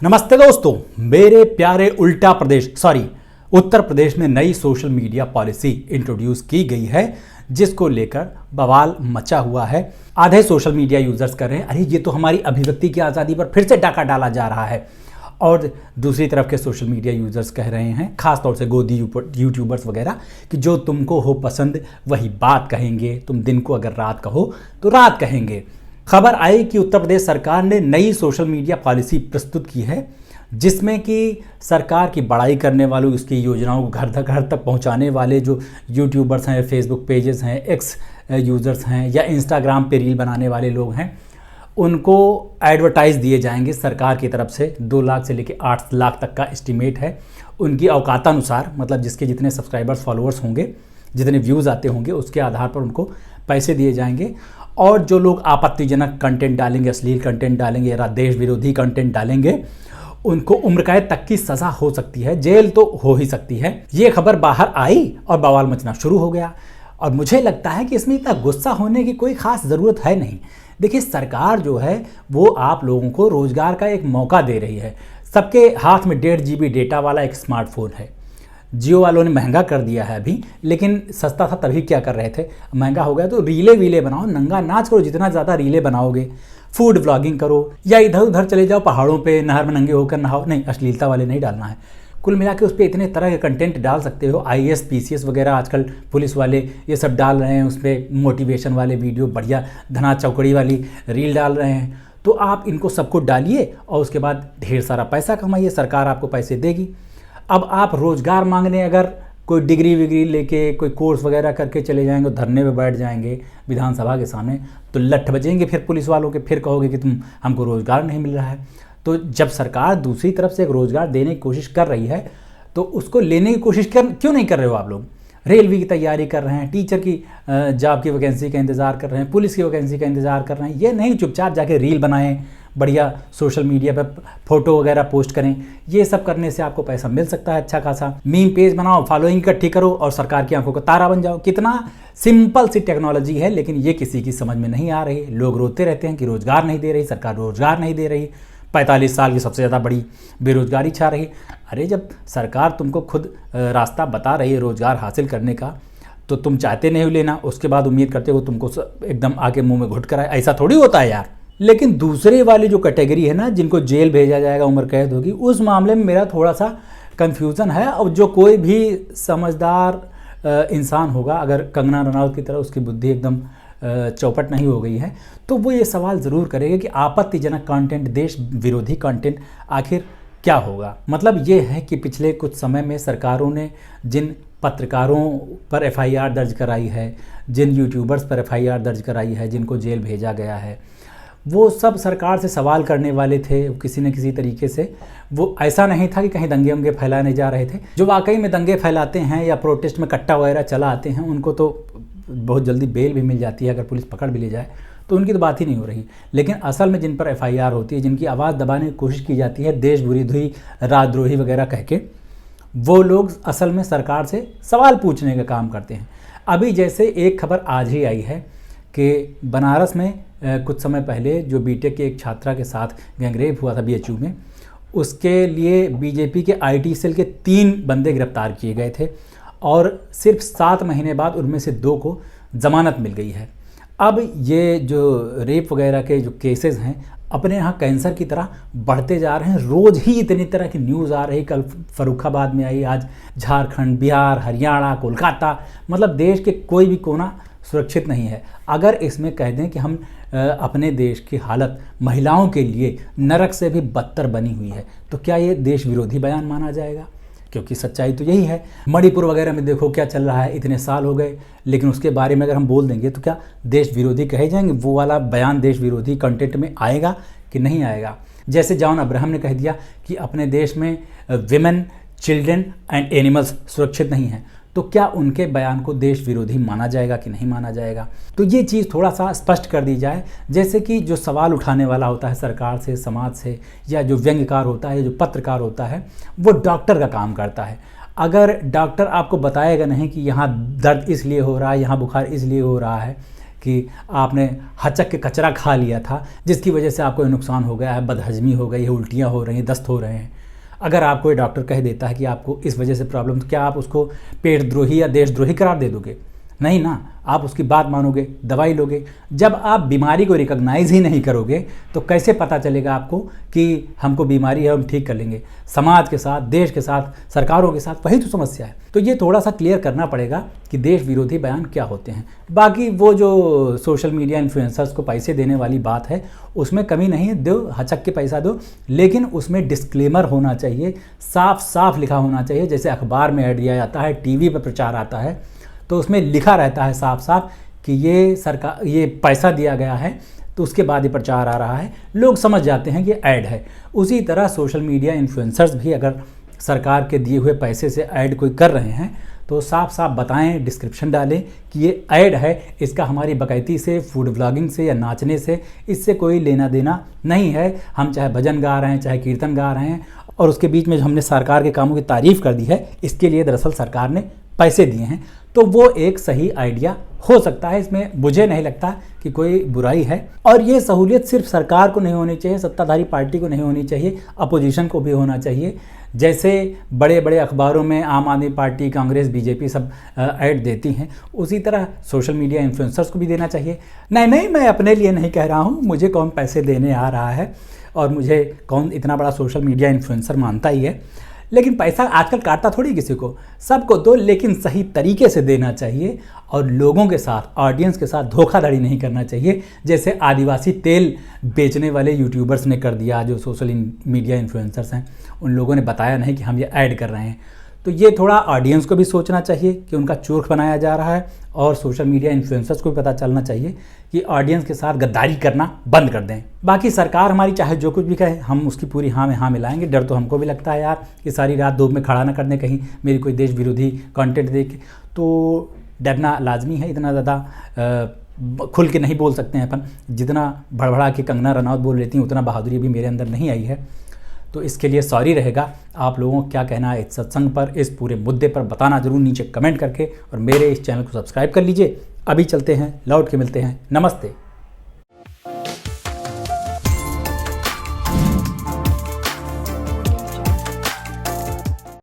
नमस्ते दोस्तों, मेरे प्यारे उत्तर प्रदेश में नई सोशल मीडिया पॉलिसी इंट्रोड्यूस की गई है जिसको लेकर बवाल मचा हुआ है। आधे सोशल मीडिया यूजर्स कर रहे हैं, अरे ये तो हमारी अभिव्यक्ति की आज़ादी पर फिर से डाका डाला जा रहा है। और दूसरी तरफ के सोशल मीडिया यूजर्स कह रहे हैं, खासतौर से गोदी यूट्यूबर्स वगैरह, कि जो तुमको हो पसंद वही बात कहेंगे, तुम दिन को अगर रात कहो तो रात कहेंगे। खबर आई कि उत्तर प्रदेश सरकार ने नई सोशल मीडिया पॉलिसी प्रस्तुत की है जिसमें कि सरकार की बड़ाई करने वालों, उसकी योजनाओं को घर तक पहुंचाने वाले जो यूट्यूबर्स हैं, फेसबुक पेजेस हैं, एक्स यूज़र्स हैं या इंस्टाग्राम पे रील बनाने वाले लोग हैं, उनको एडवर्टाइज़ दिए जाएंगे सरकार की तरफ से। 2 लाख से लेकर 8 लाख तक का एस्टीमेट है उनकी औकातानुसार, मतलब जिसके जितने सब्सक्राइबर्स फॉलोअर्स होंगे, जितने व्यूज़ आते होंगे, उसके आधार पर उनको पैसे दिए जाएंगे। और जो लोग आपत्तिजनक कंटेंट डालेंगे, अश्लील कंटेंट डालेंगे या देश विरोधी कंटेंट डालेंगे, उनको उम्र कैद तक की सज़ा हो सकती है, जेल तो हो ही सकती है। ये खबर बाहर आई और बवाल मचना शुरू हो गया। और मुझे लगता है कि इसमें इतना गुस्सा होने की कोई ख़ास ज़रूरत है नहीं। देखिए, सरकार जो है वो आप लोगों को रोज़गार का एक मौका दे रही है। सबके हाथ में 1.5 GB डेटा वाला एक स्मार्टफोन है। जियो वालों ने महंगा कर दिया है अभी, लेकिन सस्ता था तभी क्या कर रहे थे, महंगा हो गया तो रीले वीले बनाओ, नंगा नाच करो, जितना ज़्यादा रीले बनाओगे, फूड व्लॉगिंग करो, या इधर उधर चले जाओ पहाड़ों पे, नहर में नंगे होकर नहाओ। नहीं, अश्लीलता वाले नहीं डालना है। कुल मिला के उस पर इतने तरह के कंटेंट डाल सकते हो। IAS PCS वगैरह आजकल पुलिस वाले ये सब डाल रहे हैं, उस पर मोटिवेशन वाले वीडियो, बढ़िया धना चौकड़ी वाली रील डाल रहे हैं। तो आप इनको सबको डालिए और उसके बाद ढेर सारा पैसा कमाइए, सरकार आपको पैसे देगी। अब आप रोज़गार मांगने अगर कोई डिग्री विग्री लेके, कोई कोर्स वगैरह करके चले जाएंगे, धरने पे बैठ जाएंगे विधानसभा के सामने, तो लठ बजेंगे फिर पुलिस वालों के, फिर कहोगे कि हमको रोज़गार नहीं मिल रहा है। तो जब सरकार दूसरी तरफ से एक रोज़गार देने की कोशिश कर रही है तो उसको लेने की कोशिश क्यों नहीं कर रहे हो आप लोग? रेलवे की तैयारी कर रहे हैं, टीचर की जॉब की वैकेंसी का इंतज़ार कर रहे हैं, पुलिस की वैकेंसी का इंतज़ार कर रहे हैं। ये नहीं चुपचाप जाके रील बनाएं, बढ़िया सोशल मीडिया पे फोटो वगैरह पोस्ट करें। ये सब करने से आपको पैसा मिल सकता है अच्छा खासा। मीम पेज बनाओ, फॉलोइंग इकट्ठी करो और सरकार की आंखों का तारा बन जाओ। कितना सिंपल सी टेक्नोलॉजी है, लेकिन ये किसी की समझ में नहीं आ रही। लोग रोते रहते हैं कि रोज़गार नहीं दे रही सरकार, रोज़गार नहीं दे रही। 45 साल की सबसे ज़्यादा बड़ी बेरोज़गारी छा रही। अरे जब सरकार तुमको खुद रास्ता बता रही है रोज़गार हासिल करने का, तो तुम चाहते नहीं लेना, उसके बाद उम्मीद करते हो तुमको एकदम आके मुंह में घुट कर आए। ऐसा थोड़ी होता है यार। लेकिन दूसरे वाली जो कैटेगरी है ना, जिनको जेल भेजा जाएगा, उम्र कैद होगी, उस मामले में मेरा थोड़ा सा कन्फ्यूज़न है। और जो कोई भी समझदार इंसान होगा, अगर कंगना रनौत की तरह उसकी बुद्धि एकदम चौपट नहीं हो गई है, तो वो ये सवाल ज़रूर करेगा कि आपत्तिजनक कंटेंट, देश विरोधी कंटेंट आखिर क्या होगा। मतलब ये है कि पिछले कुछ समय में सरकारों ने जिन पत्रकारों पर FIR दर्ज कराई है, जिन यूट्यूबर्स पर FIR दर्ज कराई है, जिनको जेल भेजा गया है, वो सब सरकार से सवाल करने वाले थे किसी न किसी तरीके से। वो ऐसा नहीं था कि कहीं दंगे वंगे फैलाने जा रहे थे। जो वाकई में दंगे फैलाते हैं या प्रोटेस्ट में कट्टा वगैरह चला आते हैं, उनको तो बहुत जल्दी बेल भी मिल जाती है, अगर पुलिस पकड़ भी ले जाए तो उनकी तो बात ही नहीं हो रही। लेकिन असल में जिन पर FIR होती है, जिनकी आवाज़ दबाने की कोशिश की जाती है देश विरोधी, राजद्रोही वगैरह कह के, वो लोग असल में सरकार से सवाल पूछने का काम करते हैं। अभी जैसे एक खबर आज ही आई है कि बनारस में कुछ समय पहले जो BTech की एक छात्रा के साथ गैंगरेप हुआ था BHU में, उसके लिए BJP के IT सेल के 3 बंदे गिरफ्तार किए गए थे और सिर्फ 7 महीने बाद उनमें से 2 को ज़मानत मिल गई है। अब ये जो रेप वगैरह के जो केसेस हैं अपने यहाँ कैंसर की तरह बढ़ते जा रहे हैं। रोज़ ही इतनी तरह की न्यूज़ आ रही। कल फर्रुखाबाद में आई, आज झारखंड, बिहार, हरियाणा, कोलकाता, मतलब देश के कोई भी कोना सुरक्षित नहीं है। अगर इसमें कह दें कि हम अपने देश की हालत महिलाओं के लिए नरक से भी बदतर बनी हुई है, तो क्या ये देश विरोधी बयान माना जाएगा? क्योंकि सच्चाई तो यही है। मणिपुर वगैरह में देखो क्या चल रहा है, इतने साल हो गए, लेकिन उसके बारे में अगर हम बोल देंगे तो क्या देश विरोधी कहे जाएंगे? वो वाला बयान देश विरोधी कंटेंट में आएगा कि नहीं आएगा? जैसे जॉन अब्राहम ने कह दिया कि अपने देश में विमेन, चिल्ड्रन एंड एनिमल्स सुरक्षित नहीं हैं, तो क्या उनके बयान को देश विरोधी माना जाएगा कि नहीं माना जाएगा? तो ये चीज़ थोड़ा सा स्पष्ट कर दी जाए। जैसे कि जो सवाल उठाने वाला होता है सरकार से, समाज से, या जो व्यंग्यकार होता है, जो पत्रकार होता है, वो डॉक्टर का काम करता है। अगर डॉक्टर आपको बताएगा नहीं कि यहाँ दर्द इसलिए हो रहा है, यहाँ बुखार इसलिए हो रहा है, कि आपने हचक के कचरा खा लिया था जिसकी वजह से आपको नुकसान हो गया है, बदहजमी हो गई है, उल्टियाँ हो रही हैं, दस्त हो रहे हैं। अगर आपको कोई डॉक्टर कह देता है कि आपको इस वजह से प्रॉब्लम, तो क्या आप उसको पेटद्रोही या देशद्रोही करार दे दोगे? नहीं ना, आप उसकी बात मानोगे, दवाई लोगे। जब आप बीमारी को रिकॉग्नाइज ही नहीं करोगे तो कैसे पता चलेगा आपको कि हमको बीमारी है, हम ठीक कर लेंगे? समाज के साथ, देश के साथ, सरकारों के साथ वही तो समस्या है। तो ये थोड़ा सा क्लियर करना पड़ेगा कि देश विरोधी बयान क्या होते हैं। बाकी वो जो सोशल मीडिया इन्फ्लुएंसर्स को पैसे देने वाली बात है उसमें कमी नहीं है, दो, हचक के पैसा दो, लेकिन उसमें डिस्क्लेमर होना चाहिए, साफ साफ लिखा होना चाहिए। जैसे अखबार में ऐड दिया जाता है, टीवी पर प्रचार आता है, तो उसमें लिखा रहता है साफ साफ कि ये सरकार, ये पैसा दिया गया है, तो उसके बाद ये प्रचार आ रहा है, लोग समझ जाते हैं कि ऐड है। उसी तरह सोशल मीडिया इन्फ्लुएंसर्स भी अगर सरकार के दिए हुए पैसे से ऐड कोई कर रहे हैं तो साफ साफ बताएं, डिस्क्रिप्शन डालें कि ये ऐड है, इसका हमारी बकैती से, फूड व्लॉगिंग से या नाचने से इससे कोई लेना देना नहीं है। हम चाहे भजन गा रहे हैं, चाहे कीर्तन गा रहे हैं, और उसके बीच में हमने सरकार के कामों की तारीफ़ कर दी है, इसके लिए दरअसल सरकार ने पैसे दिए हैं। तो वो एक सही आइडिया हो सकता है, इसमें मुझे नहीं लगता कि कोई बुराई है। और ये सहूलियत सिर्फ सरकार को नहीं होनी चाहिए, सत्ताधारी पार्टी को नहीं होनी चाहिए, अपोजिशन को भी होना चाहिए। जैसे बड़े बड़े अखबारों में आम आदमी पार्टी, कांग्रेस, बीजेपी सब ऐड देती हैं, उसी तरह सोशल मीडिया इन्फ्लुएंसर्स को भी देना चाहिए। नहीं, मैं अपने लिए नहीं कह रहा हूँ, मुझे कौन पैसे देने आ रहा है और मुझे कौन इतना बड़ा सोशल मीडिया इन्फ्लुएंसर मानता ही है, लेकिन पैसा आजकल काटता थोड़ी किसी को, सबको दो, लेकिन सही तरीके से देना चाहिए और लोगों के साथ, ऑडियंस के साथ धोखाधड़ी नहीं करना चाहिए, जैसे आदिवासी तेल बेचने वाले यूट्यूबर्स ने कर दिया। जो सोशल मीडिया इन्फ्लुएंसर्स हैं उन लोगों ने बताया नहीं कि हम ये ऐड कर रहे हैं। तो ये थोड़ा ऑडियंस को भी सोचना चाहिए कि उनका चूर बनाया जा रहा है, और सोशल मीडिया इन्फ्लुएंसर्स को भी पता चलना चाहिए कि ऑडियंस के साथ गद्दारी करना बंद कर दें। बाकी सरकार हमारी चाहे जो कुछ भी कहे, हम उसकी पूरी हाँ में हाँ मिलाएंगे। डर तो हमको भी लगता है यार कि सारी रात धूप में खड़ा ना कर दें कहीं मेरी कोई देश विरोधी कंटेंट देख के, तो डरना लाजमी है। इतना ज़्यादा खुल के नहीं बोल सकते हैं अपन, जितना भड़बड़ा के कंगना रनौत बोल लेती हैं उतना बहादुरी भी मेरे अंदर नहीं आई है। तो इसके लिए सॉरी रहेगा। आप लोगों को क्या कहना है इस सत्संग पर, इस पूरे मुद्दे पर बताना जरूर नीचे कमेंट करके, और मेरे इस चैनल को सब्सक्राइब कर लीजिए। अभी चलते हैं, लौट के मिलते हैं, नमस्ते।